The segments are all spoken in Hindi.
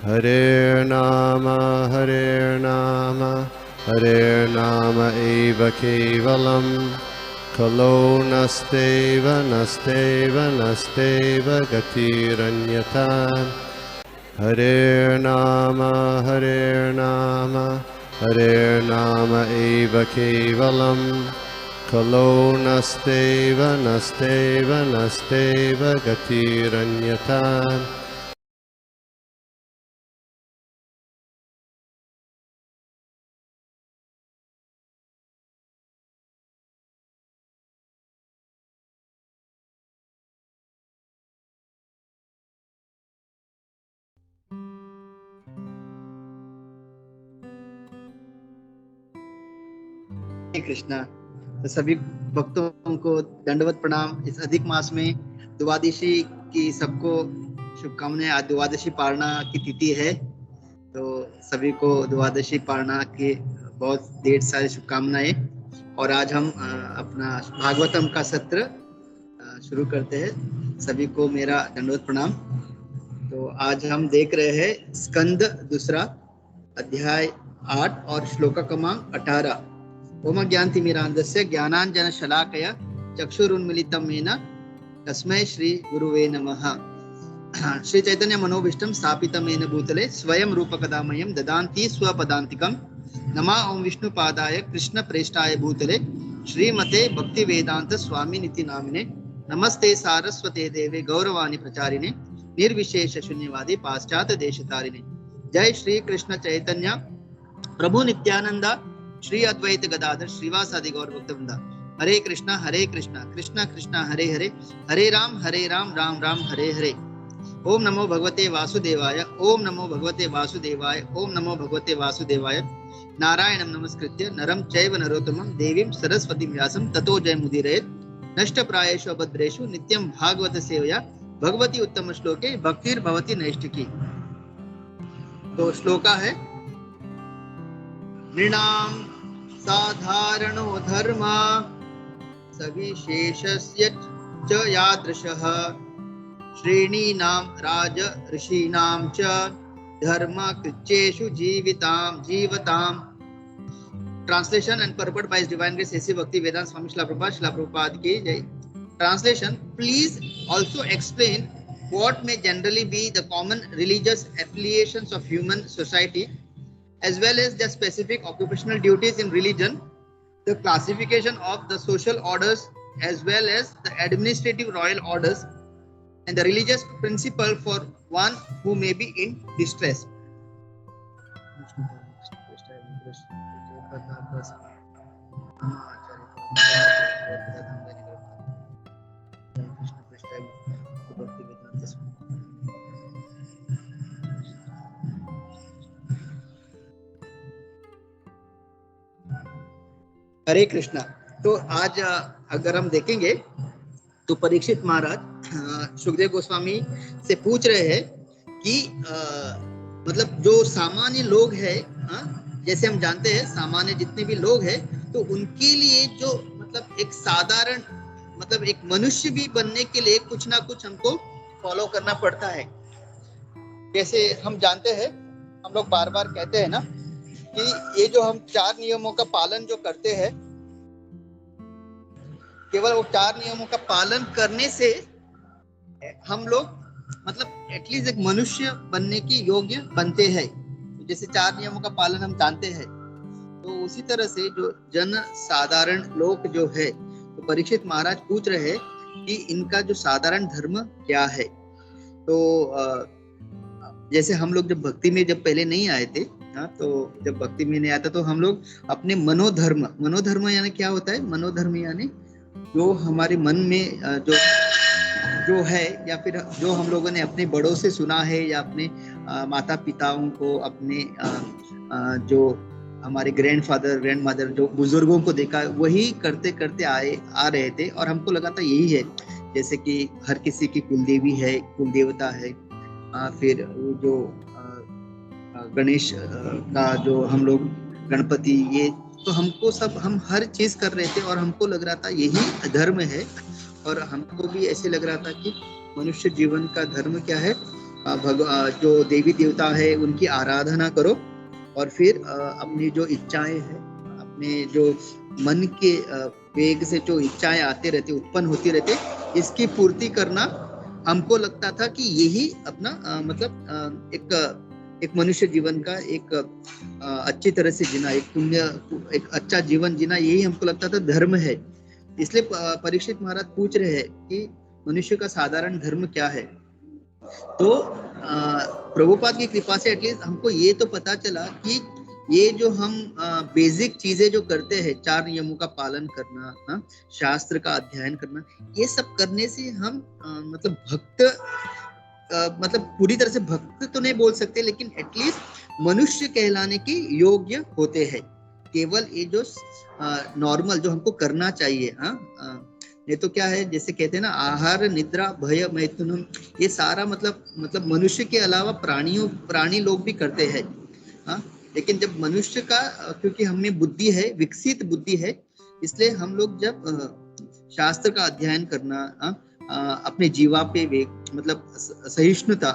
Hare Nama Hare Nama eva kevalam Kalo nasteva gatiranyata Hare Nama eva kevalam Kalo nasteva gatiranyata Krishna. तो सभी भक्तों को दंडवत प्रणाम। इस अधिक मास में द्वादशी की सबको शुभकामनाएं। आज द्वादशी पारणा की तिथि है, तो सभी को द्वादशी पारणा की बहुत ढेर सारी शुभकामनाएं। और आज हम अपना भागवतम का सत्र शुरू करते हैं। सभी को मेरा दंडवत प्रणाम। तो आज हम देख रहे हैं स्कंद दूसरा, अध्याय 8 और श्लोका क्रमांक 18। ओम ज्ञानतिमिरान्धस्य ज्ञानाञ्जनशलाकया चक्षुरुन्मीलितं येन तस्मै श्री गुरुवे नमः। श्री चैतन्य मनोभीष्टं स्थापितं येन भूतले स्वयं रूपकदामयं ददान्ति स्वपदान्तिकं। नमः ओम विष्णुपादाय कृष्णप्रेष्ठाय भूतले श्रीमते भक्तिवेदांत स्वामिनिति नामिने। नमस्ते सारस्वते देवे गौरवाणी प्रचारिणे निर्विशेष शून्यवादी पाश्चात्य देशतारिणे। जय श्री कृष्ण चैतन्य प्रभु नित्यानंद श्री अद्वैत गदाधर श्रीवासादि गौर भक्तवृंदा। हरे कृष्णा कृष्णा कृष्णा हरे हरे, हरे राम राम राम हरे हरे। ओम नमो भगवते वासुदेवाय, ओम नमो भगवते वासुदेवाय, ओम नमो भगवते वासुदेवाय। नारायणं नमस्कृत्य नरं चैव नरोत्तमं देवीं सरस्वतीं व्यासं ततो जयमुदीरयेत्। नष्टप्रायेषु अभद्रेषु नित्यं भागवत सेवया भगवती उत्तम श्लोके भक्तिर्भवति नैष्ठिकी। तो श्लोका है, नृणां साधारणो धर्म सविशेषस्य च यादृशः श्रेणीनां राजऋषीणां च धर्मकृच्छेषु जीवताम्। Translation and purport by His Divine Grace A.C. Bhaktivedanta Swami Srila Prabhupada ki jai. Translation: Please also explain what may generally be the common religious affiliations of human society, as well as their specific occupational duties in religion, the classification of the social orders, as well as the administrative royal orders, and the religious principle for one who may be in distress. हरे कृष्णा। तो आज अगर हम देखेंगे तो परीक्षित महाराज सुखदेव गोस्वामी से पूछ रहे हैं कि मतलब जो सामान्य लोग हैं, जैसे हम जानते हैं सामान्य जितने भी लोग हैं, तो उनके लिए जो मतलब एक साधारण मतलब एक मनुष्य भी बनने के लिए कुछ ना कुछ हमको फॉलो करना पड़ता है। जैसे हम जानते हैं, हम लोग बार बार कहते हैं ना कि ये जो हम 4 नियमों का पालन जो करते हैं, केवल वो 4 नियमों का पालन करने से हम लोग मतलब एटलीस्ट एक मनुष्य बनने की योग्य बनते हैं। तो जैसे 4 नियमों का पालन हम जानते हैं, तो उसी तरह से जो जन साधारण लोग जो है, तो परीक्षित महाराज पूछ रहे हैं कि इनका जो साधारण धर्म क्या है। तो जैसे हम लोग जब भक्ति में जब पहले नहीं आए थे, तो जब भक्ति में नहीं आता तो हम लोग अपने मनोधर्म यानी क्या होता है? मनोधर्म यानी जो हमारे मन में जो है, या फिर जो हम लोगों ने अपने बड़ों से सुना है, या अपने माता पिताओं को, अपने जो हमारे ग्रैंडफादर ग्रैंडमदर जो बुजुर्गों को देखा, वही करते करते आ रहे थे और हमको लगा था यही है। जैसे कि हर किसी की कुलदेवी है, कुलदेवता है, फिर जो गणेश का जो हम लोग गणपति, ये तो हमको सब हम हर चीज कर रहे थे और हमको लग रहा था यही धर्म है। और हमको भी ऐसे लग रहा था कि मनुष्य जीवन का धर्म क्या है? जो देवी देवता है उनकी आराधना करो, और फिर अपनी जो इच्छाएं हैं, अपने जो मन के वेग से जो इच्छाएं आते रहते, उत्पन्न होती रहते, इसकी पूर्ति करना हमको लगता था कि यही अपना मतलब एक मनुष्य जीवन का एक अच्छी तरह से जीना, एक पुण्य, एक अच्छा जीवन जीना, यही हमको लगता था धर्म है। इसलिए परीक्षित महाराज पूछ रहे हैं कि मनुष्य का साधारण धर्म क्या है। तो प्रभुपाद की कृपा से एटलीस्ट हमको ये तो पता चला कि ये जो हम बेसिक चीजें जो करते हैं, 4 नियमों का पालन करना, शास्त्र का अध्ययन करना, ये सब करने से हम मतलब भक्त, मतलब पूरी तरह से भक्त तो नहीं बोल सकते, लेकिन एटलीस्ट मनुष्य कहलाने के योग्य होते हैं। केवल ये जो नॉर्मल जो हमको करना चाहिए, ये तो क्या है, जैसे कहते हैं ना, आहार, निद्रा, भय, मैथुन, ये सारा मतलब मनुष्य के अलावा प्राणी लोग भी करते हैं। लेकिन जब मनुष्य का, क्योंकि हमें बुद्धि है, विकसित बुद्धि है, इसलिए हम लोग जब शास्त्र का अध्ययन करना, अपने जीवा पे वेग, मतलब सहिष्णुता,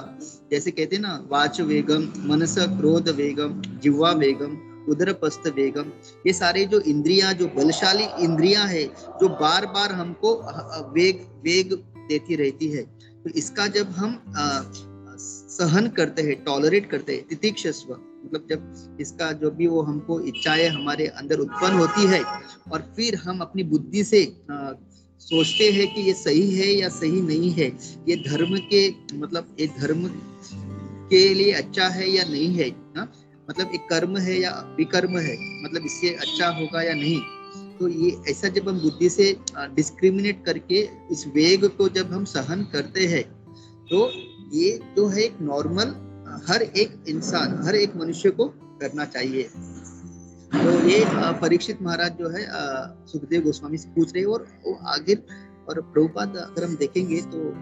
जैसे कहते हैं ना, वाच वेगम, मनस क्रोध वेगम, जिह्वा वेगम, उदरपस्थ वेगम, ये सारे जो इंद्रियां, जो बलशाली इंद्रियां है, जो बार बार हमको वेग देती रहती है, तो इसका जब हम सहन करते हैं, टॉलरेट करते हैं, तितिक्षस्व, मतलब जब इसका जो भी वो हमको इच्छाएं हमारे अंदर उत्पन्न होती है, और फिर हम अपनी बुद्धि से सोचते हैं कि ये सही है या सही नहीं है, ये धर्म के, मतलब ये धर्म के लिए अच्छा है या नहीं है, मतलब एक कर्म है या विकर्म है, मतलब इससे अच्छा होगा या नहीं। तो ये ऐसा जब हम बुद्धि से डिस्क्रिमिनेट करके इस वेग को जब हम सहन करते हैं, तो ये जो है एक नॉर्मल हर एक इंसान, हर एक मनुष्य को करना चाहिए। तो ये परीक्षित महाराज जो है सुखदेव गोस्वामी से पूछ रहे हैं, और वो आगे, और प्रभुपाद अगर हम देखेंगे तो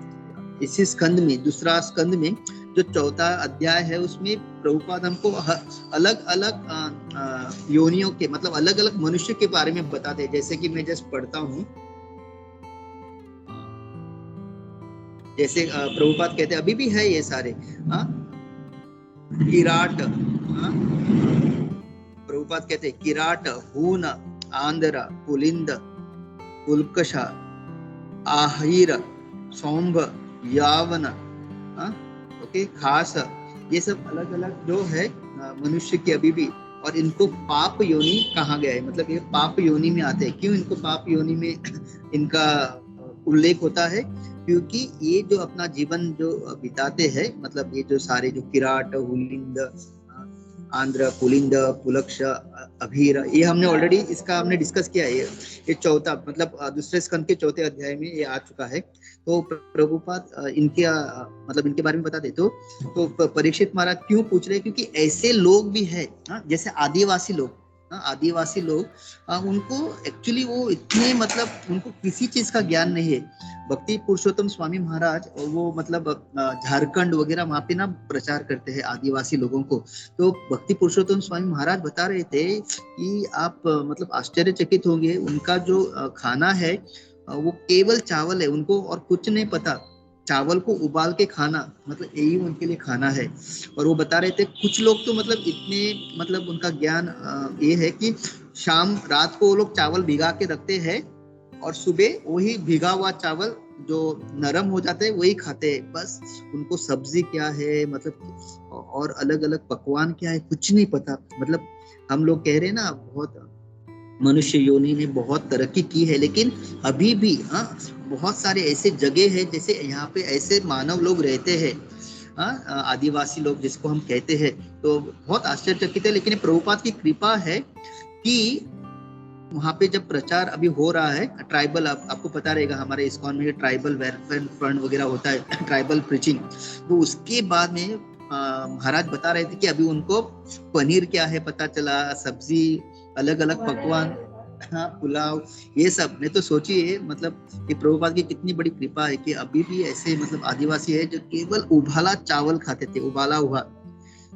इसी स्कंद में, दूसरा स्कंद में जो 4था अध्याय है, उसमें प्रभुपाद हमको अलग अलग योनियों के, मतलब अलग अलग मनुष्य के बारे में बताते हैं। जैसे कि मैं जस्ट पढ़ता हूँ, जैसे प्रभुपाद कहते हैं, अभी भी है ये सारे, किराट, प्रभुपाद कहते हैं किराट, हून, आंध्र, पुलिंद, पुलकशा, आहिर, सौंभ, यावन, ओके, खास, ये सब अलग अलग जो है मनुष्य की अभी भी, और इनको पाप योनि कहा गया है, मतलब ये पाप योनि में आते हैं। क्यों इनको पाप योनि में इनका उल्लेख होता है? क्योंकि ये जो अपना जीवन जो बिताते हैं, मतलब ये जो सारे जो किराट, हुलिंद, आंध्र, पुलिंद, पुलक्ष, अभीर, ये हमने ऑलरेडी इसका हमने डिस्कस किया है। ये 4था, मतलब दूसरे स्कंद के 4थे अध्याय में ये आ चुका है। तो प्रभुपाद इनके मतलब इनके बारे में बता दे। तो परीक्षित महाराज क्यों पूछ रहे हैं? क्योंकि ऐसे लोग भी है, जैसे आदिवासी लोग, आदिवासी लोग, उनको एक्चुअली वो इतने, मतलब उनको किसी चीज का ज्ञान नहीं है। भक्ति पुरुषोत्तम स्वामी महाराज, वो मतलब झारखंड वगैरह वहां पे ना प्रचार करते हैं आदिवासी लोगों को। तो भक्ति पुरुषोत्तम स्वामी महाराज बता रहे थे कि आप मतलब आश्चर्यचकित होंगे, उनका जो खाना है वो केवल चावल है, उनको और कुछ नहीं पता। चावल को उबाल के खाना, मतलब यही उनके लिए खाना है। और वो बता रहे थे कुछ लोग तो मतलब इतने, मतलब उनका ज्ञान ये है कि शाम रात को वो लोग चावल भिगा के रखते हैं, और सुबह वही भिगा हुआ चावल जो नरम हो जाते हैं वही खाते हैं। बस उनको सब्जी क्या है, मतलब और अलग अलग पकवान क्या है, कुछ नहीं पता। मतलब हम लोग कह रहे हैं ना, बहुत मनुष्य योनि ने बहुत तरक्की की है, लेकिन अभी भी बहुत सारे ऐसे जगह है, जैसे यहाँ पे ऐसे मानव लोग रहते हैं, आदिवासी लोग जिसको हम कहते हैं। तो बहुत आश्चर्यचकित है। लेकिन प्रभुपाद की कृपा है कि वहाँ पे जब प्रचार अभी हो रहा है, ट्राइबल, आपको पता रहेगा हमारे इस्कॉन में ट्राइबल वेलफेयर फ्रंट वगैरह होता है, ट्राइबल प्रीचिंग। तो उसके बाद में महाराज बता रहे थे कि अभी उनको पनीर क्या है पता चला, सब्जी, अलग अलग पकवान, पुलाव, ये सब। ने तो सोचिए, मतलब कि प्रभुपाद की कितनी बड़ी कृपा है कि अभी भी ऐसे मतलब आदिवासी है जो केवल उबाला चावल खाते थे, उबाला हुआ।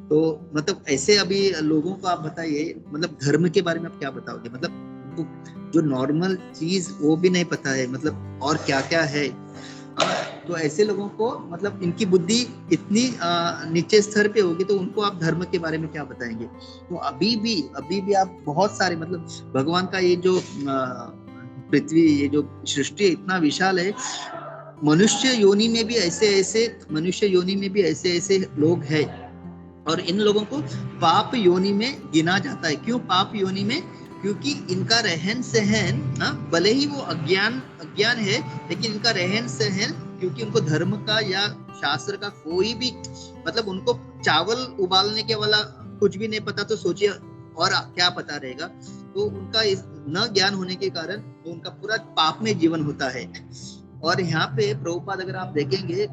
तो मतलब ऐसे अभी लोगों को आप बताइए, मतलब धर्म के बारे में आप क्या बताओगे? मतलब जो नॉर्मल चीज वो भी नहीं पता है, मतलब और क्या क्या है। तो ऐसे लोगों को मतलब इनकी बुद्धि इतनी नीचे स्तर पे होगी, तो उनको आप धर्म के बारे में क्या बताएंगे? तो अभी भी आप बहुत सारे मतलब भगवान का ये जो पृथ्वी, ये जो सृष्टि है इतना विशाल है, मनुष्य योनि में भी ऐसे ऐसे लोग हैं, और इन लोगों को पाप योनि में गिना जाता है। क्यों पाप योनि में? क्योंकि इनका रहन सहन, भले ही वो अज्ञान है, लेकिन इनका रहन सहन, क्योंकि उनको धर्म का या शास्त्र का कोई भी मतलब उनको चावल उबालने के वाला कुछ भी नहीं पता, तो सोचिए और क्या पता रहेगा। तो उनका न ज्ञान होने के कारण तो उनका पूरा पाप में जीवन होता है। और यहाँ पे प्रभुपाद अगर आप देखेंगे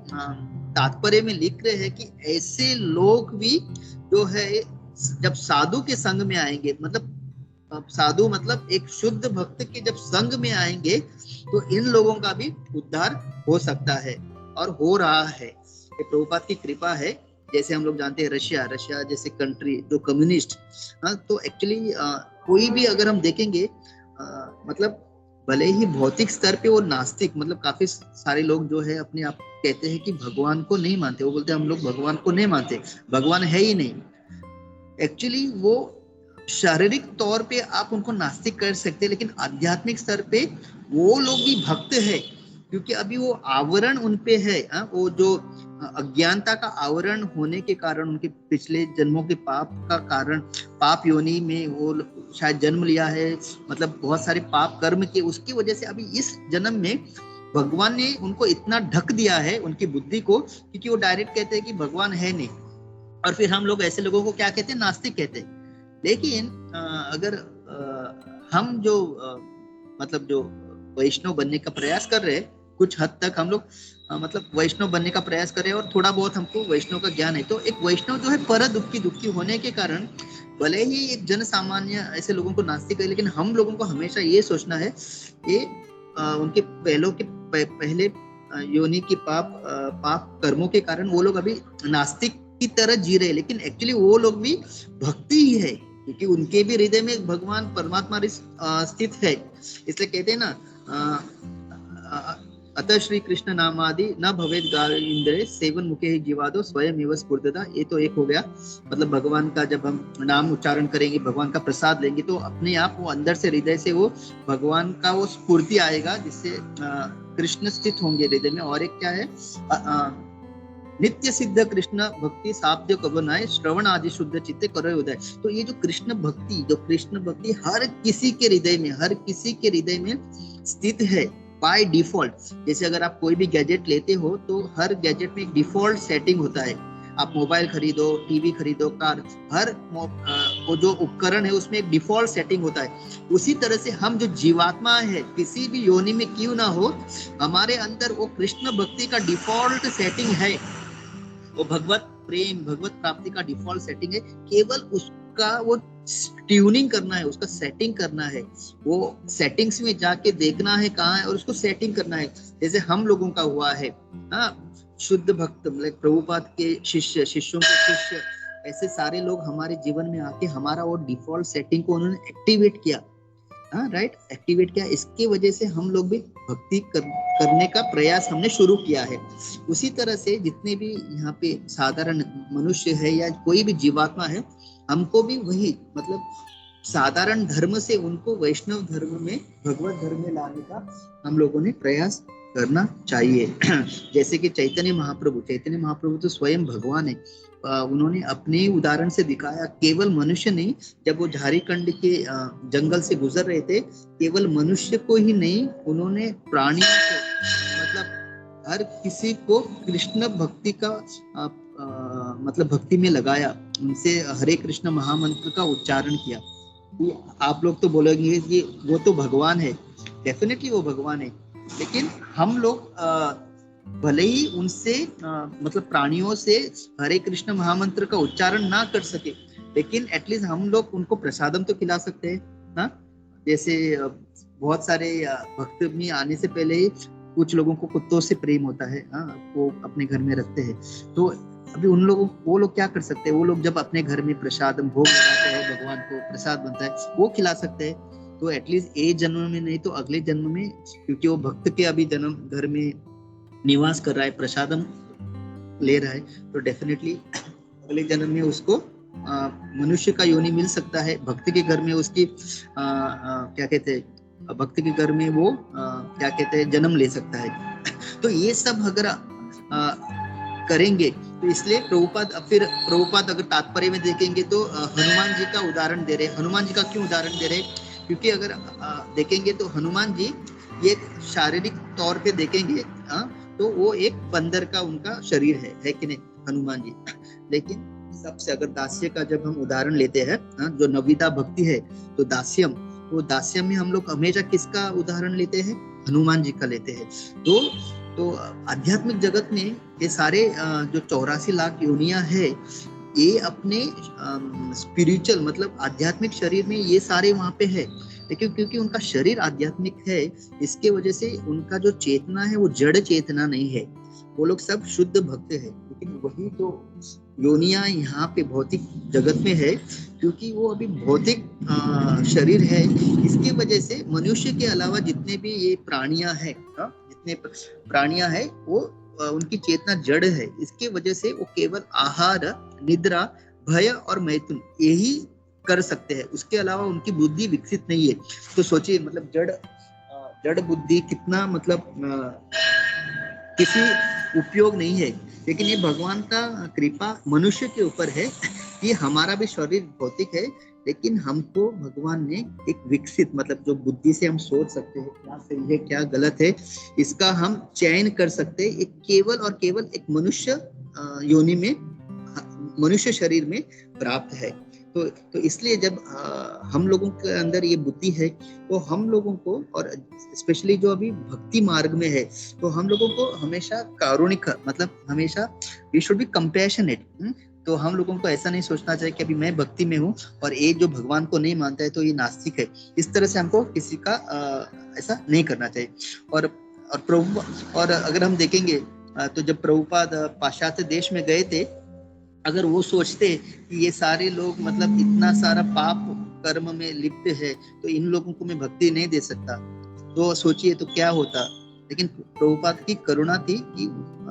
तात्पर्य में लिख रहे हैं कि ऐसे लोग भी जो है जब साधु के संग में आएंगे, मतलब साधु मतलब एक शुद्ध भक्त के जब संग में आएंगे, तो इन लोगों का भी उद्धार हो सकता है और हो रहा है। ये प्रभुपाद की कृपा है। जैसे हम लोग जानते हैं रशिया जैसे कंट्री जो कम्युनिस्ट, तो एक्चुअली कोई भी अगर हम देखेंगे मतलब भले ही भौतिक स्तर पे वो नास्तिक, मतलब काफी सारे लोग जो है अपने आप कहते हैं कि भगवान को नहीं मानते, वो बोलते हैं हम लोग भगवान को नहीं मानते, भगवान है ही नहीं। एक्चुअली वो शारीरिक तौर पे आप उनको नास्तिक कर सकते हैं, लेकिन आध्यात्मिक स्तर पे वो लोग भी भक्त है, क्योंकि अभी वो आवरण उन पे है। वो जो अज्ञानता का आवरण होने के कारण, उनके पिछले जन्मों के पाप का कारण, पाप योनि में वो शायद जन्म लिया है, मतलब बहुत सारे पाप कर्म के, उसकी वजह से अभी इस जन्म में भगवान ने उनको इतना ढक दिया है उनकी बुद्धि को, क्योंकि वो डायरेक्ट कहते हैं कि भगवान है नहीं। और फिर हम लोग ऐसे लोगों को क्या कहते हैं? नास्तिक कहते हैं। लेकिन अगर हम जो मतलब जो वैष्णव बनने का प्रयास कर रहे हैं, कुछ हद तक हम लोग मतलब वैष्णव बनने का प्रयास कर रहे हैं और थोड़ा बहुत हमको वैष्णव का ज्ञान है, तो एक वैष्णव जो है पर दुखी होने के कारण भले ही एक जन सामान्य ऐसे लोगों को नास्तिक है, लेकिन हम लोगों को हमेशा ये सोचना है कि उनके पहले योनि की पाप कर्मों के कारण वो लोग अभी नास्तिक की तरह जी रहे, लेकिन एक्चुअली वो लोग भी भक्ति ही है, क्योंकि उनके भी हृदय में भगवान परमात्मा स्थित है। इसलिए कहते हैं ना, अतः श्री कृष्ण नामादि न भवेद गाविंद्रे सेवन मुखे ही जीवादो स्वयं एवं स्फूर्तता। ये तो एक हो गया, मतलब भगवान का जब हम नाम उच्चारण करेंगे, भगवान का प्रसाद लेंगे, तो अपने आप वो अंदर से हृदय से वो भगवान का वो स्फूर्ति आएगा, जिससे कृष्ण स्थित होंगे हृदय में। और एक क्या है, नित्य सिद्ध कृष्ण भक्ति साध्य कबनाए श्रवण आदि शुद्ध चित्ते करो उदय। तो ये जो कृष्ण भक्ति हर किसी के हृदय में स्थित है बाय डिफॉल्ट। जैसे अगर आप कोई भी गैजेट लेते हो, तो हर गैजेट में एक डिफॉल्ट सेटिंग होता है। आप मोबाइल खरीदो, टीवी खरीदो, कार, हर वो जो उपकरण है उसमें एक डिफॉल्ट सेटिंग होता है। उसी तरह से हम जो जीवात्मा है, किसी भी योनि में क्यों ना हो, हमारे अंदर वो कृष्ण भक्ति का डिफॉल्ट सेटिंग है, वो भगवत प्रेम, भगवत प्राप्ति का डिफॉल्ट सेटिंग है। केवल उसका वो ट्यूनिंग करना है, उसका सेटिंग करना है, वो सेटिंग्स में जाके देखना है कहाँ है और उसको सेटिंग करना है। जैसे हम लोगों का हुआ है, शुद्ध भक्त, मतलब प्रभुपाद के शिष्यों के शिष्य, ऐसे सारे लोग हमारे जीवन में आके हमारा वो डिफॉल्ट सेटिंग को उन्होंने एक्टिवेट किया, एक्टिवेट किया। इसके वजह से हम लोग भी भक्ति करने का प्रयास हमने शुरू किया है। उसी तरह से जितने भी यहाँ पे साधारण मनुष्य है या कोई भी जीवात्मा है, हमको भी वही मतलब साधारण धर्म से उनको वैष्णव धर्म में, भगवत धर्म में लाने का हम लोगों ने प्रयास करना चाहिए। जैसे कि चैतन्य महाप्रभु तो स्वयं भगवान है। उन्होंने अपने उदाहरण से दिखाया, केवल मनुष्य नहीं, जब वो झारखंड के जंगल से गुजर रहे थे, केवल मनुष्य को ही नहीं, उन्होंने प्राणियों को, मतलब हर किसी को कृष्ण भक्ति का मतलब भक्ति में लगाया, उनसे हरे कृष्ण महामंत्र का उच्चारण किया। आप लोग तो बोलेंगे कि वो तो भगवान है, डेफिनेटली वो भगवान है, लेकिन हम लोग भले ही उनसे मतलब प्राणियों से हरे कृष्ण महामंत्र का उच्चारण ना कर सके, लेकिन एटलीस्ट हम लोग उनको प्रसादम तो खिला सकते हैं। जैसे बहुत सारे भक्त में आने से पहले ही कुछ लोगों को कुत्तों से प्रेम होता है, वो अपने घर में रखते हैं। तो अभी वो लोग क्या कर सकते हैं? वो लोग जब अपने घर में प्रसाद भोग लगाते हैं, भगवान को प्रसाद बनता है, वो खिला सकते हैं। तो एटलीस्ट एक जन्म में नहीं तो अगले जन्म में, क्योंकि वो भक्त के अभी जन्म घर में निवास कर रहा है, प्रसादम ले रहा है, तो डेफिनेटली अगले जन्म में उसको मनुष्य का योनि मिल सकता है। भक्त के घर में उसकी क्या कहते हैं, भक्त के घर में वो क्या कहते हैं, जन्म ले सकता है। तो ये सब अगर करेंगे तो इसलिए प्रभुपाद अगर तात्पर्य में देखेंगे तो हनुमान जी का उदाहरण दे रहे। हनुमान जी का क्यों उदाहरण दे रहे? क्योंकि अगर देखेंगे तो हनुमान जी ये शारीरिक तौर पे देखेंगे तो वो एक बंदर का उनका शरीर है कि नहीं हनुमान जी। लेकिन सबसे अगर दास्य का जब हम उदाहरण लेते हैं, जो नविदा भक्ति है, तो दास्यम, वो दास्यम में हम लोग हमेशा किसका उदाहरण लेते हैं? हनुमान जी का लेते हैं। तो आध्यात्मिक जगत में ये सारे जो 84 लाख योनियां है, ये अपने स्पिरिचुअल मतलब आध्यात्मिक शरीर में ये सारे वहां पे है। लेकिन क्योंकि उनका शरीर आध्यात्मिक है, इसके वजह से उनका जो चेतना है वो जड़ चेतना नहीं है। वो लोग सब शुद्ध भक्त है। लेकिन वही जो योनियां यहाँ पे भौतिक जगत में है, क्योंकि वो अभी भौतिक शरीर है, इसकी वजह से मनुष्य के अलावा जितने भी ये प्राणियां हैं, जितने प्राणियां हैं, वो उनकी चेतना जड़ है। इसके वजह से वो केवल आहार, निद्रा, भय और मैथुन यही कर सकते हैं। उसके अलावा उनकी बुद्धि विकसित नहीं है। तो सोचिए, मतलब जड़ बुद्धि कितना मतलब किसी उपयोग नहीं है। लेकिन ये भगवान का कृपा मनुष्य के ऊपर है कि हमारा भी शरीर भौतिक है, लेकिन हमको भगवान ने एक विकसित मतलब जो बुद्धि से हम सोच सकते हैं क्या सही है क्या गलत है, इसका हम चयन कर सकते हैं। एक केवल और केवल एक मनुष्य योनि में, मनुष्य शरीर में प्राप्त है। तो इसलिए जब हम लोगों के अंदर ये बुद्धि है, तो हम लोगों को, और स्पेशली जो अभी भक्ति मार्ग में है, तो हम लोगों को हमेशा कारुणिक मतलब हमेशा वी शुड बी कंपैशनेट। तो हम लोगों को ऐसा नहीं सोचना चाहिए कि अभी मैं भक्ति में हूँ और ये जो भगवान को नहीं मानता है तो ये नास्तिक है। इस तरह से हमको किसी का ऐसा नहीं करना चाहिए। और अगर हम देखेंगे तो जब प्रभुपाद पाश्चात्य देश में गए थे, अगर वो सोचते कि ये सारे लोग मतलब इतना सारा पाप कर्म में लिप्त है, तो इन लोगों को मैं भक्ति नहीं दे सकता, तो सोचिए तो क्या होता। लेकिन प्रभुपाद की करुणा थी कि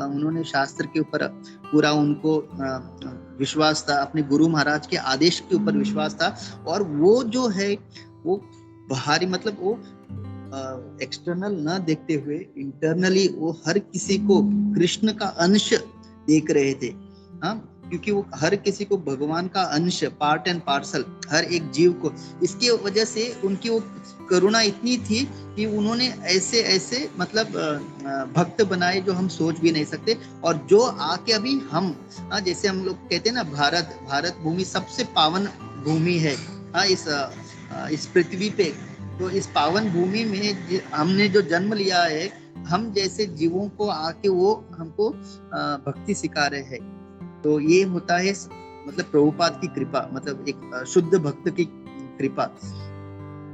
उन्होंने शास्त्र के ऊपर पूरा उनको विश्वास था, अपने गुरु महाराज के आदेश के ऊपर विश्वास था। और वो जो है वो बाहरी मतलब वो एक्सटर्नल न देखते हुए इंटरनली वो हर किसी को कृष्ण का अंश देख रहे थे। क्योंकि वो हर किसी को भगवान का अंश, पार्ट एंड पार्सल, हर एक जीव को, इसकी वजह से उनकी वो करुणा इतनी थी कि उन्होंने ऐसे ऐसे मतलब भक्त बनाए जो हम सोच भी नहीं सकते। और जो आके अभी हम जैसे हम लोग कहते हैं ना, भारत भूमि सबसे पावन भूमि है इस पृथ्वी पे। तो इस पावन भूमि में हमने जो जन्म लिया है, हम जैसे जीवों को आके वो हमको भक्ति सिखा रहे हैं। तो ये होता है मतलब प्रभुपाद की कृपा, मतलब एक शुद्ध भक्त की कृपा।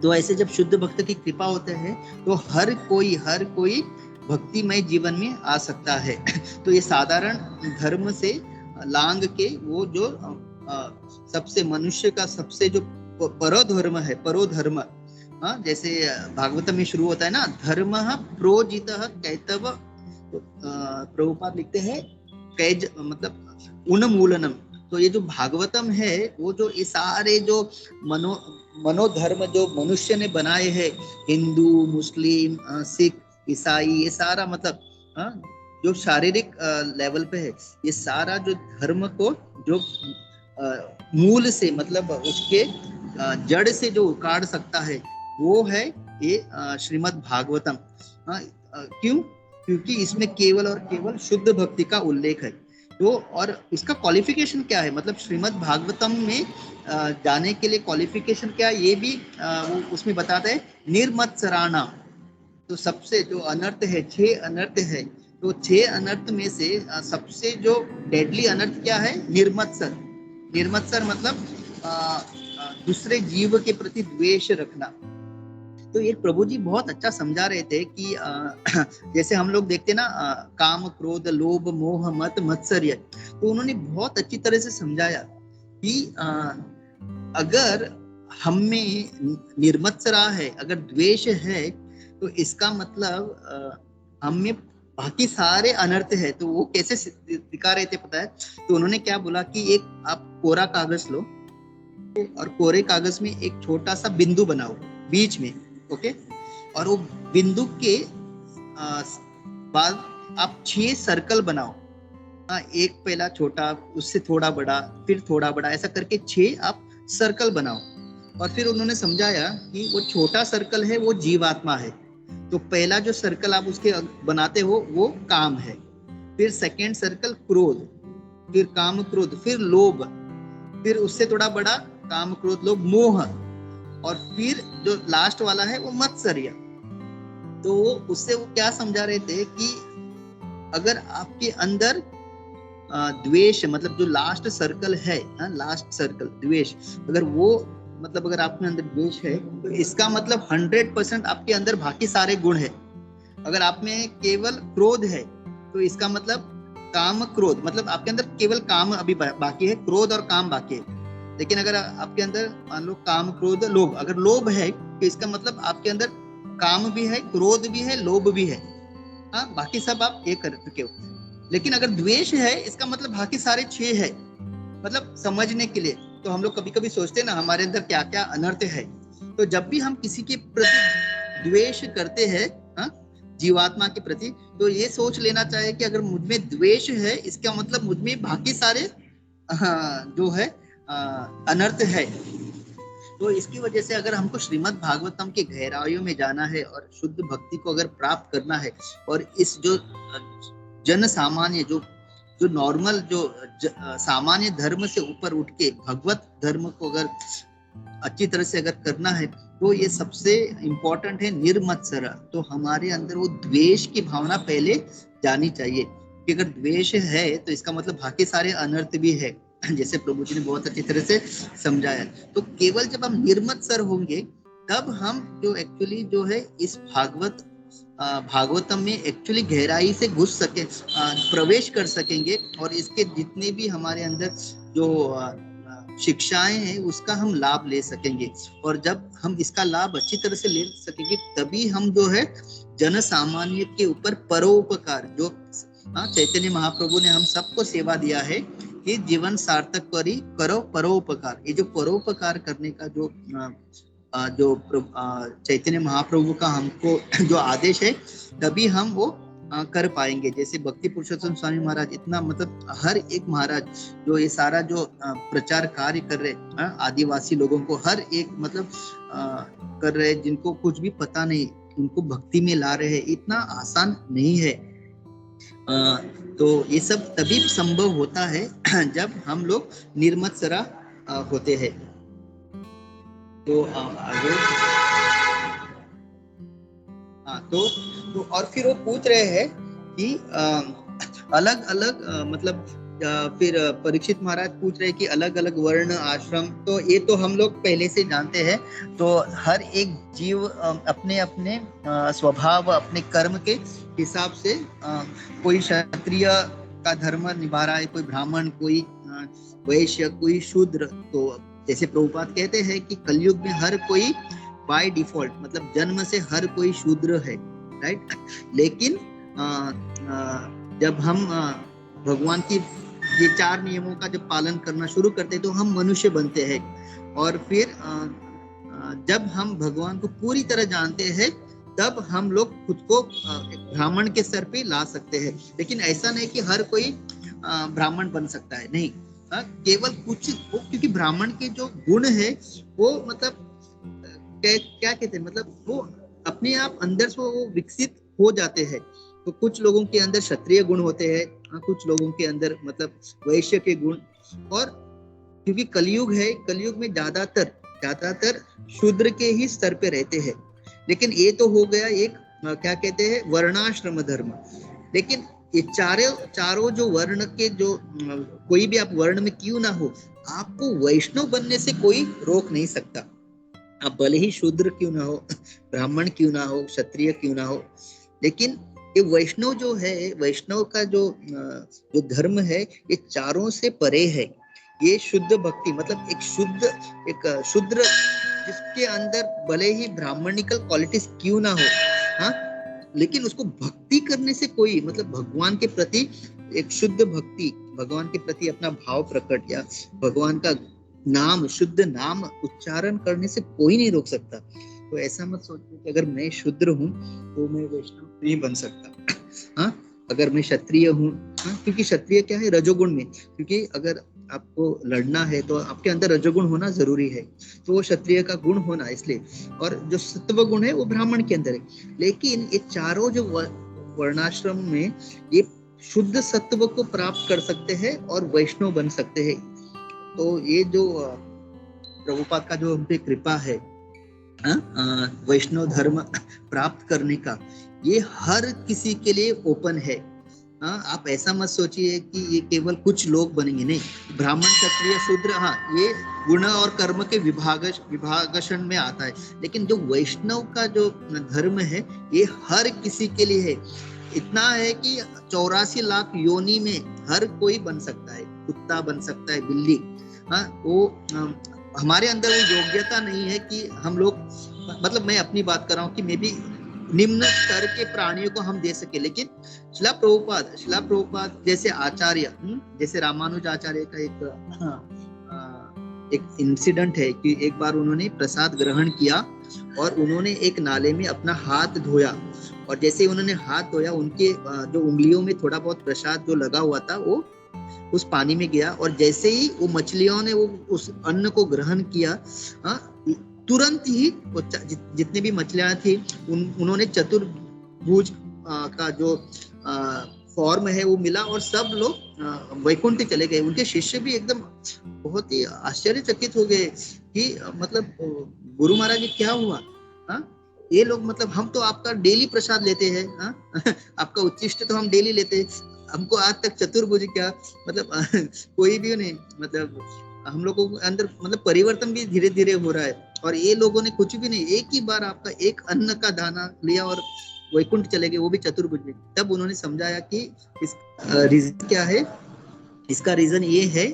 तो ऐसे जब शुद्ध भक्त की कृपा होते हैं तो हर कोई भक्तिमय जीवन में आ सकता है। तो ये साधारण धर्म से लांग के वो जो सबसे मनुष्य का सबसे जो परोधर्म है, परोधर्म, जैसे भागवतम में शुरू होता है ना, धर्म प्रोजितः कैतव, प्रभुपाद लिखते हैं कैज मतलब उन्मूलनम। तो ये जो भागवतम है, वो जो ये सारे जो मनोधर्म जो मनुष्य ने बनाए हैं, हिंदू, मुस्लिम, सिख, ईसाई, ये सारा मतलब जो शारीरिक लेवल पे है, ये सारा जो धर्म को जो मूल से मतलब उसके जड़ से जो उखाड़ सकता है, वो है ये श्रीमद् भागवतम। क्यों? क्योंकि इसमें केवल और केवल शुद्ध भक्ति का उल्लेख है। तो और इसका क्वालिफिकेशन क्या है, मतलब श्रीमद् भागवतम में जाने के लिए क्वालिफिकेशन क्या है, ये भी वो उसमें बताता है। निर्मत्सराणा, तो सबसे जो अनर्थ है, 6 अनर्थ है, तो 6 अनर्थ में से सबसे जो डेडली अनर्थ क्या है? निर्मत्सर। निर्मत्सर मतलब दूसरे जीव के प्रति द्वेष रखना। तो ये प्रभु जी बहुत अच्छा समझा रहे थे कि जैसे हम लोग देखते ना, काम, क्रोध, लोभ, मोह, मत, मत्सर्य, तो उन्होंने बहुत अच्छी तरह से समझाया कि अगर हम में निर्मत्सरा है, अगर द्वेष है, तो इसका मतलब हम में बाकी सारे अनर्थ है। तो वो कैसे दिखा रहे थे पता है? तो उन्होंने क्या बोला कि एक आप कोरा कागज लो और कोरे कागज में एक छोटा सा बिंदु बनाओ बीच में, ओके, और वो बिंदु के बाद आप 6 सर्कल बनाओ। एक पहला छोटा, उससे थोड़ा बड़ा, फिर थोड़ा बड़ा, ऐसा करके 6 आप सर्कल बनाओ। और फिर उन्होंने समझाया कि वो छोटा सर्कल है वो जीवात्मा है। तो पहला जो सर्कल आप उसके बनाते हो वो काम है, फिर सेकंड सर्कल क्रोध, फिर काम क्रोध, फिर लोभ, फिर उससे थोड़ा बड़ा काम क्रोध लोभ मोह, और फिर जो लास्ट वाला है वो मत्सर्य। तो उससे वो क्या समझा रहे थे कि अगर आपके अंदर द्वेष, मतलब जो लास्ट सर्कल है, लास्ट सर्कल द्वेष, अगर वो मतलब अगर आपके अंदर द्वेष है तो इसका मतलब 100% आपके अंदर बाकी सारे गुण है। अगर आप में केवल क्रोध है तो इसका मतलब काम क्रोध, मतलब आपके अंदर केवल काम अभी बाकी है, क्रोध और काम बाकी है। लेकिन अगर आपके अंदर मान लो काम क्रोध लोभ, अगर लोभ है तो इसका मतलब आपके अंदर काम भी है, क्रोध भी है, लोभ भी है। हाँ, बाकी सब आप ये कर चुके हो। लेकिन अगर द्वेष है इसका मतलब बाकी सारे 6 है। मतलब समझने के लिए तो हम लोग कभी कभी सोचते हैं ना हमारे अंदर क्या क्या अनर्थ है। तो जब भी हम किसी के प्रति द्वेष करते हैं, जीवात्मा के प्रति, तो ये सोच लेना चाहिए कि अगर मुझ में द्वेष है इसका मतलब मुझ में बाकी सारे जो है अनर्थ है। तो इसकी वजह से अगर हमको श्रीमद् भागवतम के गहराइयों में जाना है और शुद्ध भक्ति को अगर प्राप्त करना है, और इस जो जन सामान्य जो नॉर्मल जो सामान्य धर्म से ऊपर उठ के भगवत धर्म को अगर अच्छी तरह से अगर करना है, तो ये सबसे इम्पोर्टेंट है निर्मत्सर। तो हमारे अंदर वो द्वेष की भावना पहले जानी चाहिए कि अगर द्वेष है तो इसका मतलब बाकी सारे अनर्थ भी है, जैसे प्रभु जी ने बहुत अच्छी तरह से समझाया। तो केवल जब हम निर्मत्सर होंगे तब हम जो एक्चुअली जो है इस भागवतम में एक्चुअली गहराई से घुस सके, प्रवेश कर सकेंगे, और इसके जितने भी हमारे अंदर जो शिक्षाएं हैं उसका हम लाभ ले सकेंगे। और जब हम इसका लाभ अच्छी तरह से ले सकेंगे तभी हम जो है जन सामान्य के ऊपर परोपकार, जो चैतन्य महाप्रभु ने हम सबको सेवा दिया है कि जीवन सार्थक करो परोपकार। ये जो परोपकार करने का जो चैतन्य महाप्रभु का हमको जो आदेश है, तभी हम वो कर पाएंगे। जैसे भक्ति पुरुषोत्तम स्वामी महाराज इतना मतलब हर एक महाराज जो ये सारा जो प्रचार कार्य कर रहे आदिवासी लोगों को हर एक मतलब कर रहे, जिनको कुछ भी पता नहीं उनको भक्ति में ला रहे हैं, इतना आसान नहीं है। तो ये सब तभी संभव होता है जब हम लोग निर्मत्सरा होते हैं। तो आगे तो और फिर वो पूछ रहे हैं कि अलग अलग मतलब फिर परीक्षित महाराज पूछ रहे हैं कि अलग अलग वर्ण आश्रम, तो ये तो हम लोग पहले से जानते हैं। तो हर एक जीव अपने अपने स्वभाव अपने कर्म के हिसाब से कोई क्षत्रिय का धर्म निभा रहा है, कोई ब्राह्मण, कोई वैश्य, कोई शूद्र। तो जैसे प्रभुपाद कहते हैं कि कलयुग में हर कोई बाय डिफॉल्ट मतलब जन्म से हर कोई शूद्र है, राइट। लेकिन जब हम भगवान की ये 4 नियमों का जब पालन करना शुरू करते हैं तो हम मनुष्य बनते हैं, और फिर जब हम भगवान को पूरी तरह जानते हैं तब हम लोग खुद को ब्राह्मण के स्तर पे ला सकते हैं। लेकिन ऐसा नहीं कि हर कोई ब्राह्मण बन सकता है, नहीं। केवल कुछ, क्योंकि ब्राह्मण के जो गुण है वो मतलब क्या कहते हैं, मतलब वो अपने आप अंदर से वो विकसित हो जाते हैं। तो कुछ लोगों के अंदर क्षत्रिय गुण होते हैं, कुछ लोगों के अंदर मतलब वैश्य के गुण, और क्योंकि कलयुग है, कलयुग में ज्यादातर शूद्र के ही स्तर पे रहते हैं। लेकिन ये तो हो गया एक क्या कहते हैं वर्णाश्रम धर्म। लेकिन ये चारों जो वर्ण के जो कोई भी आप वर्ण में क्यों ना हो, आपको वैष्णव बनने से कोई रोक नहीं सकता। आप भले ही शूद्र क्यों ना हो, ब्राह्मण क्यों ना हो, क्षत्रिय क्यों ना हो, लेकिन ये वैष्णव जो है, वैष्णव का जो धर्म है ये चारों से परे है। ये शुद्ध भक्ति मतलब एक शूद्र जिसके अंदर भले ही ब्राह्मणिकल क्वालिटीज क्यों ना हो, लेकिन उसको भक्ति करने से कोई मतलब भगवान के प्रति एक शुद्ध भक्ति, भगवान के प्रति अपना भाव प्रकट या भगवान का नाम, शुद्ध नाम उच्चारण करने से कोई नहीं रोक सकता। तो ऐसा मत सोचिए कि अगर मैं शूद्र हूँ तो मैं वैष्णव नहीं बन सकता। हाँ, अगर मैं क्षत्रिय हूँ, हाँ, क्योंकि क्षत्रिय क्या है, रजोगुण में, क्योंकि अगर आपको लड़ना है तो आपके अंदर रजोगुण होना जरूरी है, तो वो क्षत्रिय का गुण होना इसलिए, और जो सत्व गुण है वो ब्राह्मण के अंदर है। लेकिन ये चारों जो वर्णाश्रम में ये शुद्ध सत्व को प्राप्त कर सकते हैं और वैष्णव बन सकते हैं। तो ये जो प्रभुपाद का जो हम पे कृपा है वैष्णव धर्म प्राप्त करने का, ये हर किसी के लिए ओपन है। आप ऐसा मत सोचिए कि ये केवल कुछ लोग बनेंगे, नहीं, ब्राह्मण क्षत्रिय शूद्र, हाँ, ये गुण और कर्म के विभागशन में आता है, लेकिन जो वैष्णव का जो धर्म है ये हर किसी के लिए है। इतना है कि 84 लाख योनि में हर कोई बन सकता है, कुत्ता बन सकता है, बिल्ली, हाँ, वो हमारे अंदर वो योग्यता नहीं है कि हम लोग, मतलब मैं अपनी बात कर रहा हूँ कि मे भी निम्न स्तर के प्राणियों को हम दे सके, लेकिन शिला प्रभुपाद जैसे आचार्य, जैसे रामानुज आचार्य का एक इंसिडेंट है कि एक बार उन्होंने प्रसाद ग्रहण किया और उन्होंने एक नाले में अपना हाथ धोया, और जैसे उन्होंने हाथ धोया उनके जो उंगलियों में थोड़ा बहुत प्रसाद जो लगा हुआ था वो उस पानी में गया, और जैसे ही वो मछलियों ने वो उस अन्न को ग्रहण किया, तुरंत ही वो जितने भी मछलियां थी उन्होंने चतुर्भुज का जो फॉर्म है वो मिला, और सब लोग वैकुंठ चले गए। उनके शिष्य भी एकदम बहुत ही आश्चर्यचकित हो गए कि मतलब गुरु महाराज जी क्या हुआ, ये लोग, मतलब हम तो आपका डेली प्रसाद लेते हैं, आपका उच्चिष्ट तो हम डेली लेते हैं, हमको आज तक चतुर्भुज क्या, मतलब कोई भी नहीं, मतलब हम लोगों के अंदर मतलब परिवर्तन भी धीरे धीरे हो रहा है, और ये लोगों ने कुछ भी नहीं, एक ही बार आपका एक अन्न का दाना लिया और वैकुंठ चले गए, वो भी चतुर्भुज में। तब उन्होंने समझाया कि इसका रीजन क्या है। इसका रीजन ये है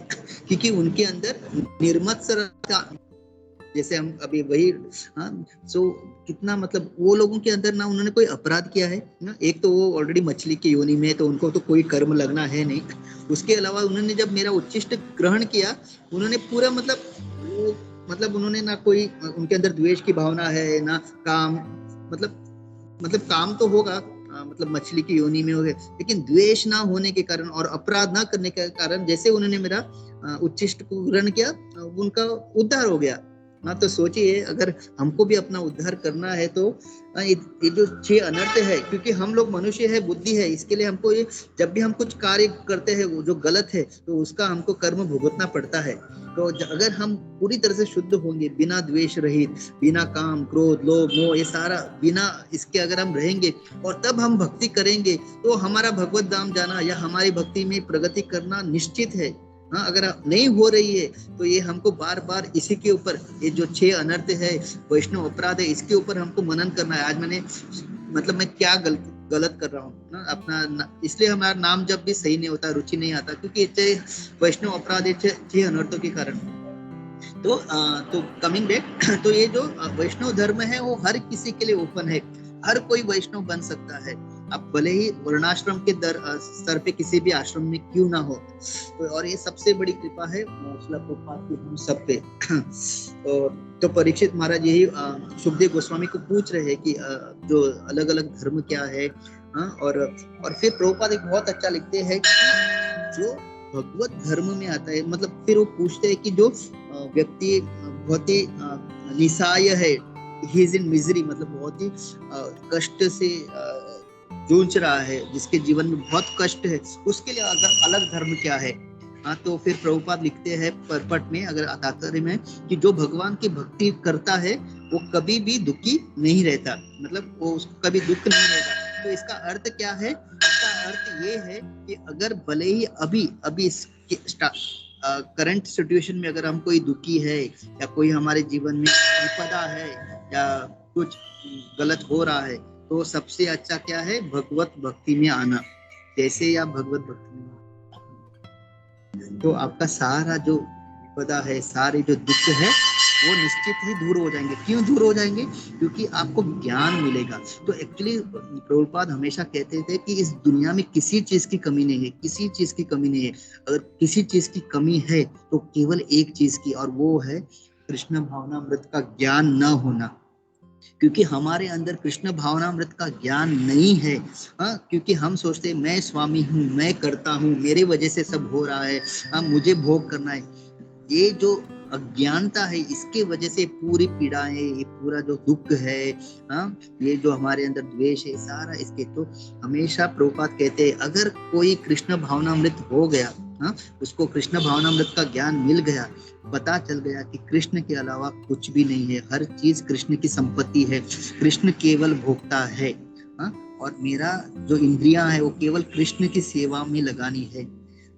क्योंकि उनके अंदर निर्मत्सरता, जैसे हम अभी वही, सो कितना मतलब वो लोगों के अंदर ना उन्होंने कोई अपराध किया है ना, एक तो वो ऑलरेडी मछली की योनि में, तो उनको तो कोई कर्म लगना है नहीं। उसके अलावा उन्होंने जब मेरा उच्चिष्ट ग्रहण किया, उन्होंने पूरा मतलब उन्होंने ना कोई, उनके अंदर द्वेष की भावना है ना काम, मतलब काम तो होगा, मतलब मछली की योनि में हो गए, लेकिन द्वेष ना होने के कारण और अपराध ना करने के कारण जैसे उन्होंने मेरा उच्चिष्ट को ग्रहण किया, उनका उद्धार हो गया। तो सोचिए अगर हमको भी अपना उद्धार करना है तो ये जो 6 अनर्थ है, क्योंकि हम लोग मनुष्य है, बुद्धि है, इसके लिए हमको ये जब भी हम कुछ कार्य करते हैं वो जो गलत है तो उसका हमको कर्म भुगतना पड़ता है। तो अगर हम पूरी तरह से शुद्ध होंगे, बिना द्वेष रहित, बिना काम क्रोध लोभ मोह ये सारा बिना इसके अगर हम रहेंगे और तब हम भक्ति करेंगे, तो हमारा भगवत धाम जाना या हमारी भक्ति में प्रगति करना निश्चित है। अगर नहीं हो रही है तो ये हमको बार बार इसी के ऊपर, ये जो 6 अनर्थ है, वैष्णव अपराध है, इसके ऊपर हमको मनन करना है। आज मैंने मतलब मैं क्या गलत कर रहा हूँ ना अपना, इसलिए हमारा नाम जब भी सही नहीं होता, रुचि नहीं आता, क्योंकि वैष्णव अपराध है 6 अनर्थों के कारण। तो कमिंग बैक, तो ये जो वैष्णव धर्म है वो हर किसी के लिए ओपन है, हर कोई वैष्णव बन सकता है। अब भले ही वर्णाश्रम के स्तर पे किसी भी आश्रम में क्यों ना हो, और ये सबसे बड़ी कृपा है श्रील प्रभुपाद की हम सब पे। तो परीक्षित महाराज यही सुखदेव गोस्वामी को पूछ रहे हैं कि जो अलग अलग धर्म क्या है, और फिर प्रभुपाद एक बहुत अच्छा लिखते हैं कि जो भगवत धर्म में आता है, मतलब फिर वो पूछते हैं कि जो व्यक्ति बहुत ही निस्सहाय है, ही इज इन मिजरी, मतलब बहुत ही कष्ट से जूझ रहा है, जिसके जीवन में बहुत कष्ट है, उसके लिए अलग धर्म क्या है। तो फिर प्रभुपाद लिखते हैं परपट में, अगर तात्पर्य में, कि जो भगवान की भक्ति करता है वो कभी भी दुखी नहीं रहता, मतलब वो उसको कभी दुख नहीं रहता। तो इसका अर्थ क्या है? इसका अर्थ ये है कि अगर भले ही अभी करंट सिचुएशन में अगर हम कोई दुखी है या कोई हमारे जीवन में विपदा है या कुछ गलत हो रहा है, तो सबसे अच्छा क्या है? भगवत भक्ति में आना। जैसे ही आप भगवत भक्ति में तो आपका सारा जो विपदा है, सारे जो दुख है, वो निश्चित ही दूर हो जाएंगे। क्यों दूर हो जाएंगे? क्योंकि आपको ज्ञान मिलेगा। तो एक्चुअली प्रभुपाद हमेशा कहते थे कि इस दुनिया में किसी चीज की कमी नहीं है, किसी चीज की कमी नहीं है। अगर किसी चीज की कमी है तो केवल एक चीज की, और वो है कृष्ण भावनामृत का ज्ञान न होना। क्योंकि हमारे अंदर कृष्ण भावनामृत का ज्ञान नहीं है। हाँ, क्योंकि हम सोचते हैं मैं स्वामी हूँ, मैं करता हूँ, मेरे वजह से सब हो रहा है, हाँ, मुझे भोग करना है। ये जो अज्ञानता है, इसके वजह से पूरी पीड़ाएं, ये पूरा जो दुख है, हाँ, ये जो हमारे अंदर द्वेष है, सारा इसके। तो हमेशा प्रभुपाद कहते हैं अगर कोई कृष्ण भावनामृत हो गया, हाँ, उसको कृष्ण भावनामृत का ज्ञान मिल गया, पता चल गया कि कृष्ण के अलावा कुछ भी नहीं है, हर चीज कृष्ण की संपत्ति है, कृष्ण केवल भोक्ता है, हाँ, और मेरा जो इंद्रियां है वो केवल कृष्ण की सेवा में लगानी है,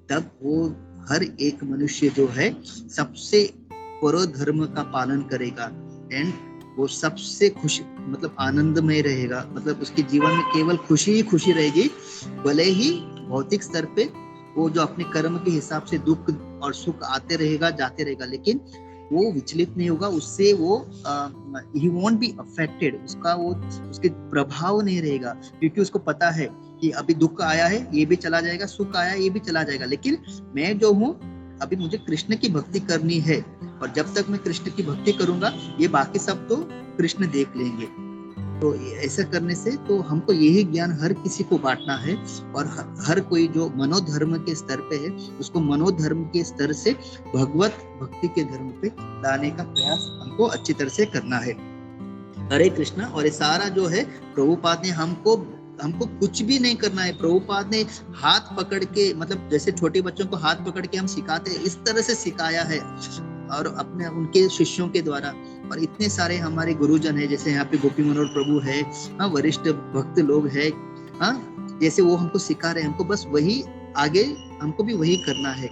तब वो हर एक मनुष्य जो है सबसे परोधर्म का पालन करेगा, एंड वो सबसे खुश, मतलब आनंदमय रहेगा, मतलब उसके जीवन में केवल खुशी ही खुशी रहेगी। भले ही भौतिक स्तर पे वो जो अपने कर्म के हिसाब से दुख और सुख आते रहेगा, जाते रहेगा, लेकिन वो विचलित नहीं होगा उससे। वो ही वोंट बी अफेक्टेड, उसका वो उसके प्रभाव नहीं रहेगा, क्योंकि उसको पता है कि अभी दुख आया है ये भी चला जाएगा, सुख आया ये भी चला जाएगा, लेकिन मैं जो हूँ अभी मुझे कृष्ण की भक्ति करनी है, और जब तक मैं कृष्ण की भक्ति करूंगा ये बाकी सब तो कृष्ण देख लेंगे। तो ऐसा करने से तो हमको यही ज्ञान हर किसी को बांटना है, और हर कोई जो मनोधर्म के स्तर पे है उसको मनोधर्म के स्तर से भगवत भक्ति के धर्म पे लाने का प्रयास हमको अच्छी तरह से करना है। हरे कृष्णा। और ये सारा जो है प्रभुपाद ने हमको कुछ भी नहीं करना है। प्रभुपाद ने हाथ पकड़ के, मतलब जैसे छोटे बच्चों को हाथ पकड़ के हम सिखाते हैं, इस तरह से सिखाया है, और अपने उनके शिष्यों के द्वारा। और इतने सारे हमारे गुरुजन है, जैसे यहाँ पे गोपी मनोहर प्रभु है, हाँ, वरिष्ठ भक्त लोग है, हाँ, जैसे वो हमको सिखा रहे हैं, हमको बस वही आगे हमको भी वही करना है।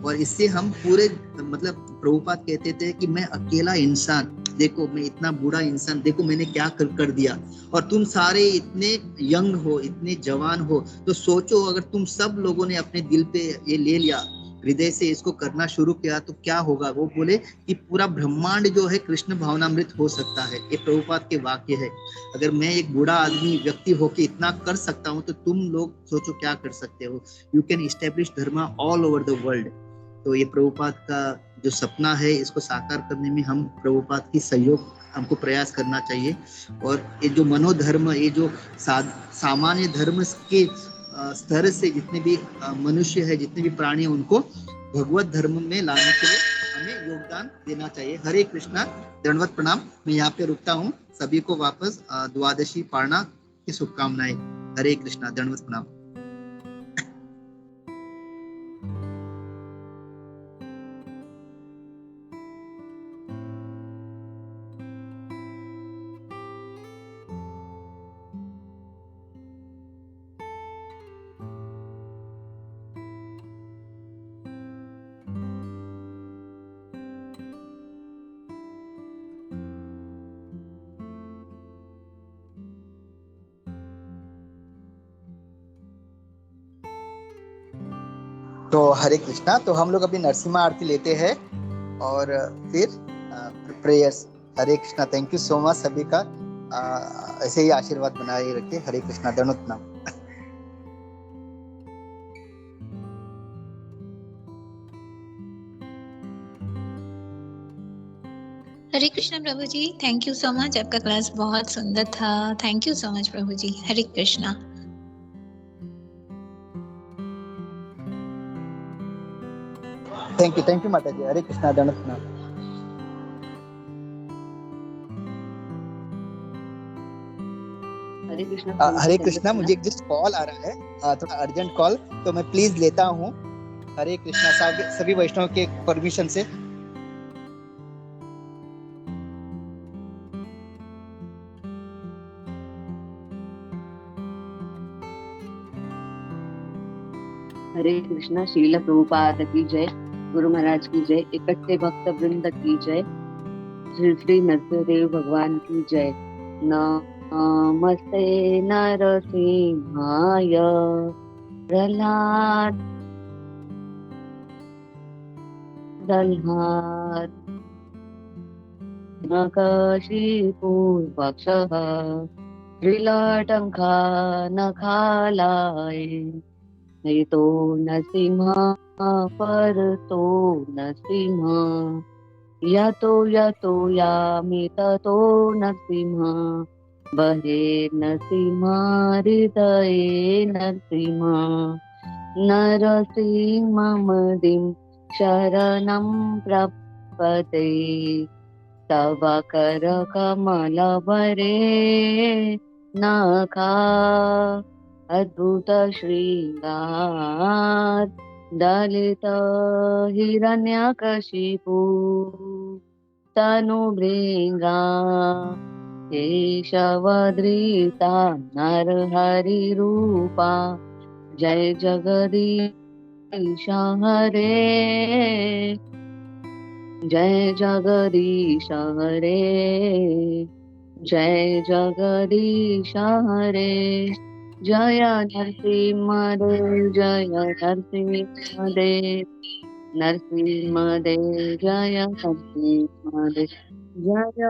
और इससे हम पूरे, मतलब प्रभुपाद कहते थे कि मैं अकेला इंसान, देखो मैं इतना बूढ़ा इंसान, देखो मैंने क्या कर दिया, और तुम सारे इतने यंग हो, इतने जवान हो, तो सोचो अगर तुम सब लोगों ने अपने दिल पे ये ले लिया, हृदय से इसको करना शुरू किया, तो क्या होगा। वो बोले कि पूरा ब्रह्मांड जो है कृष्ण भावनामृत हो सकता है। ये प्रभुपाद के वाक्य है। अगर मैं एक बूढ़ा आदमी व्यक्ति होके इतना कर सकता हूँ, तो तुम लोग सोचो क्या कर सकते हो। You can establish Dharma all over the world. तो ये प्रभुपाद का जो सपना है, इसको साकार करने में हम प्रभुपाद की सहयोग हमको प्रयास करना चाहिए। और ये जो मनोधर्म, ये जो सामान्य धर्म के स्तर से जितने भी मनुष्य है, जितने भी प्राणी है, उनको भगवत धर्म में लाने के लिए हमें योगदान देना चाहिए। हरे कृष्णा, दंडवत प्रणाम। मैं यहाँ पे रुकता हूँ। सभी को वापस द्वादशी पारणा की शुभकामनाएं। हरे कृष्णा, दंडवत प्रणाम। तो हरे कृष्णा, तो हम लोग अभी नरसिम्हा आरती लेते हैं और फिर prayers. Hare Krishna, thank you so much सभी का। ऐसे ही आशीर्वाद बनाए रखे। हरे कृष्णा, दंडवत प्रणाम। हरे कृष्णा प्रभु ji, thank you so much. आपका क्लास बहुत सुंदर था। थैंक यू सो मच प्रभु जी। हरे कृष्णा। थैंक यू माता जी। हरे कृष्णा, दंडवत प्रणाम। हरे कृष्णा, मुझे एक जस्ट कॉल आ रहा है, थोड़ा अर्जेंट कॉल, तो मैं प्लीज लेता हूँ। हरे कृष्णा, सभी वैष्णव के परमिशन से। हरे कृष्णा। श्रील प्रभुपाद की जय, गुरु महाराज की जय, इकट्ठे भक्त वृंद की जय, श्री श्री नरसिंहदेव भगवान की जय। नमस्ते नरसिंहाय प्रह्लाद नखशिपूर्वक्षः त्रिलटङ्का नखालाय हितो नरसिंह परतो नरसिंह यतो यतो यामि ततो नरसिंह बहे नरसिंह हृदये नरसिंह नरसिंहमदिं शरणं प्रपदे तव करकमलभरे नखा अद्भुत श्रृंगार दलित हिरण्यकशिपु तनुभृङ्गा केशवधृता नरहरिरूपा जय जगदीश हरे जय जगदीश हरे जय जगदीश हरे जय नरसिंहदेव जय नरसिंहदेव नरसिंहदेव जय नरसिंहदेव जय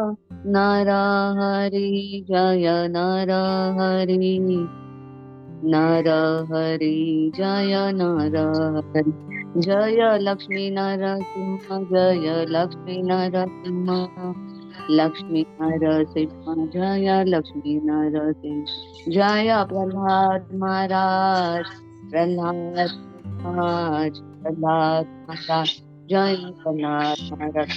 नरहरि जय नरहरि नरहरि जय नरहरि जय लक्ष्मी नरसिंह जय लक्ष्मी नरसिंह लक्ष्मी नरसिंह जय लक्ष्मी नरसिंह जय प्रहलाद महाराज प्रहलाद महाराज प्रहलाद महाराज जय प्रहलाद महाराज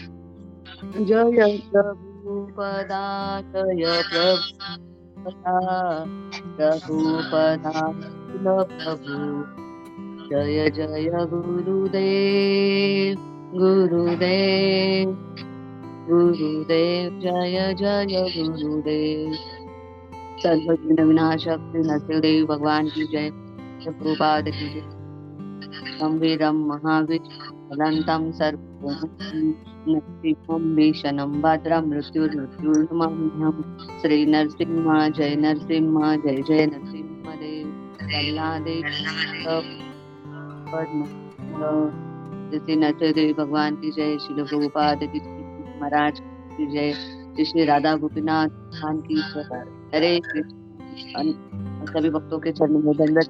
जय प्रभुपदा जय प्रभुपदा प्रभुपदा प्रभु जय जय गुरुदेव गुरुदेव गुरुदेव जय जय गुरुदेव सर्वज्ञ विनाशक नरसिंहदेव भगवान की जय प्रभुपाद की जय गंभीरम महाविष्णुदंतं सर्वभूतं भीषणं भद्रं मृत्युर्मृत्युर्मह्यं श्री नरसिंह जय नरसिंह जय जय नरसिंहदेव प्रहलादेव श्री नरसिंहदेव भगवान की जय श्री प्रभुपाद की जय महाराज की जय श्री राधा गोपीनाथ भगवान की जय हरे कृष्ण सभी भक्तों के चरणों में दंडवत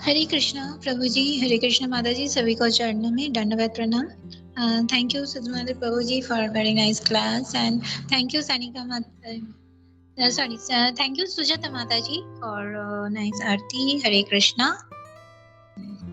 हरे कृष्णा प्रभु जी, हरे कृष्ण माता जी, सभी को चरणों में दंडवत प्रणाम. Thank you Sudhamata Prabhuji for a very nice class, and thank you Sanika thank you Sujata Mataji for nice Aarti. Hare Krishna.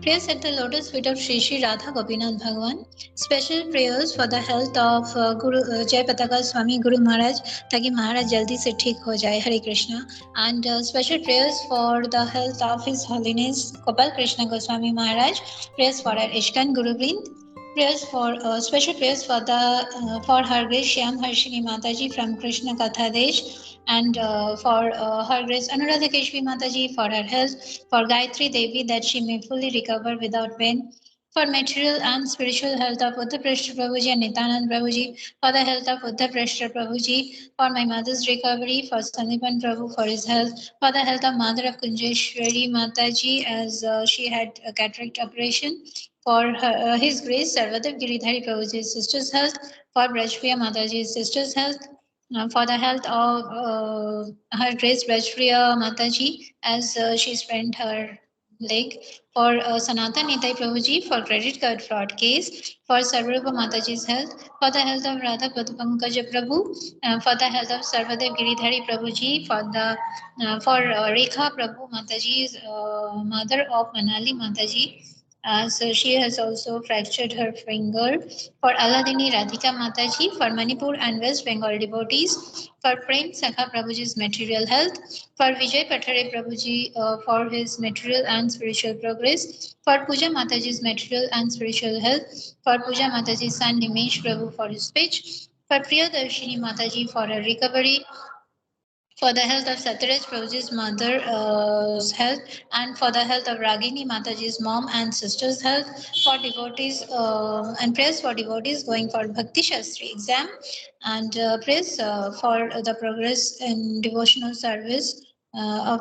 Prayers at the lotus feet of Shri Shri Radha Gopinath Bhagwan. Special prayers for the health of Guru Jai Pataka Swami Guru Maharaj, ताकि महाराज जल्दी से ठीक हो जाए. हरे Krishna. And special prayers for the health of His Holiness Gopal Krishna Goswami Maharaj. Prayers for our Ishkan Guru Vrind. Prayers for special prayers for the for her Grace Shyam Harshini Mataji from Krishna Katha Desh, and for her Grace Anuradha Keshvi Mataji for her health, for Gayatri Devi that she may fully recover without pain, for material and spiritual health of Uddha Prashta Prabhuji and Nityanand Prabhuji, for the health of Uddha Prashta Prabhuji, for my mother's recovery, for Sandipan Prabhu for his health, for the health of Mother of Kunjeshwari Mataji as she had a cataract operation, for His Grace Sarvadev Giridhari Prabhuji's sister's health, for Brajpriya Mataji's sister's health, for the health of her Grace Brajpriya Mataji as she sprained her leg, for Sanatan Nitai Prabhuji for credit card fraud case, for Sarvarupa Mataji's health, for the health of Radha Padupankaja Prabhu, for the health of Sarvadev Giridhari Prabhuji, for the for Rekha Prabhu Mataji's mother of Manali Mataji. So she has also fractured her finger. For Aladini Radhika Mataji, for Manipur and West Bengal devotees, for Prem Sakha Prabhuji's material health, for Vijay Pathare Prabhuji for his material and spiritual progress, for Puja Mataji's material and spiritual health, for Puja Mataji's son Nimesh Prabhu for his speech, for Priyadarshini Mataji for her recovery, for the health of Satyaraj Prabhuji's mother's health, and for the health of Ragini Mataji's mom and sister's health, for devotees and prayers for devotees going for Bhakti Shastri exam, and prayers for the progress in devotional service of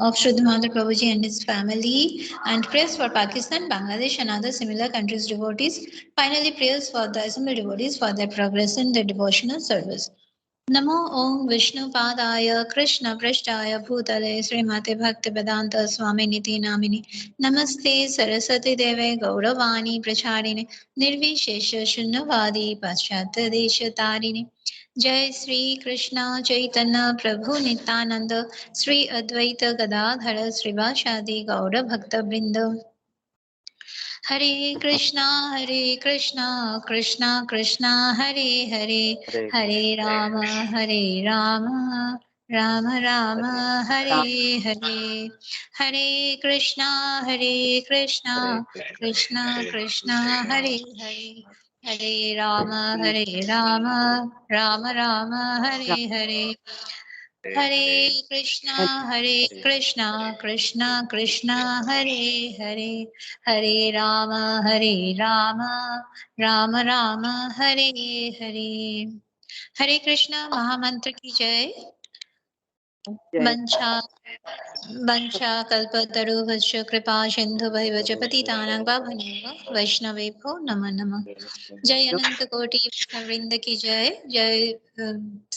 of Sridhar Prabhuji and his family, and prayers for Pakistan, Bangladesh, and other similar countries' devotees. Finally, prayers for the assembled devotees for their progress in their devotional service. नमो ओम विष्णुपादाय कृष्ण पृष्ठाय भूतले श्रीमते भक्ति वेदांत स्वामी निति नामिनी नमस्ते सरस्वती देवे गौरवाणी प्रचारिणे निर्विशेष शून्यवादी पाश्चात्य देश तारिणे जय श्री कृष्ण चैतन्य प्रभु नित्यानंद श्री अद्वैत गदाधर श्रीवासादि गौर भक्त वृंद हरे कृष्णा कृष्णा कृष्णा हरे हरे हरे राम राम राम हरे हरे हरे कृष्णा कृष्णा कृष्णा हरे हरे हरे राम राम हरे हरे हरे कृष्णा कृष्णा हरे हरे हरे राम राम हरे हरे हरे कृष्णा महामंत्र की जय वंशा कल्पतरुभ्यश्च कृपा सिन्धुभ्यश्च पतितानां पावनेभ्यो वैष्णवेभ्यो नमः नमः। जय अनंत कोटि वृंद की जय जय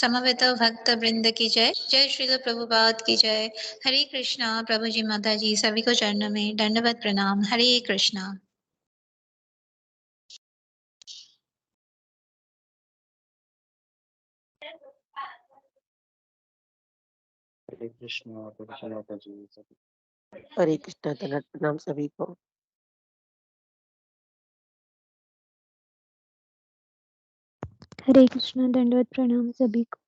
समवेत भक्त वृंद की जय जय श्रील प्रभुपाद की जय। हरे कृष्णा प्रभु जी माता जी सभी को चरणों में दंडवत प्रणाम। हरे कृष्णा। हरे कृष्णा माता जी सभी। हरे कृष्णा दंडवत प्रणाम सभी को। हरे कृष्णा दंडवत प्रणाम सभी को।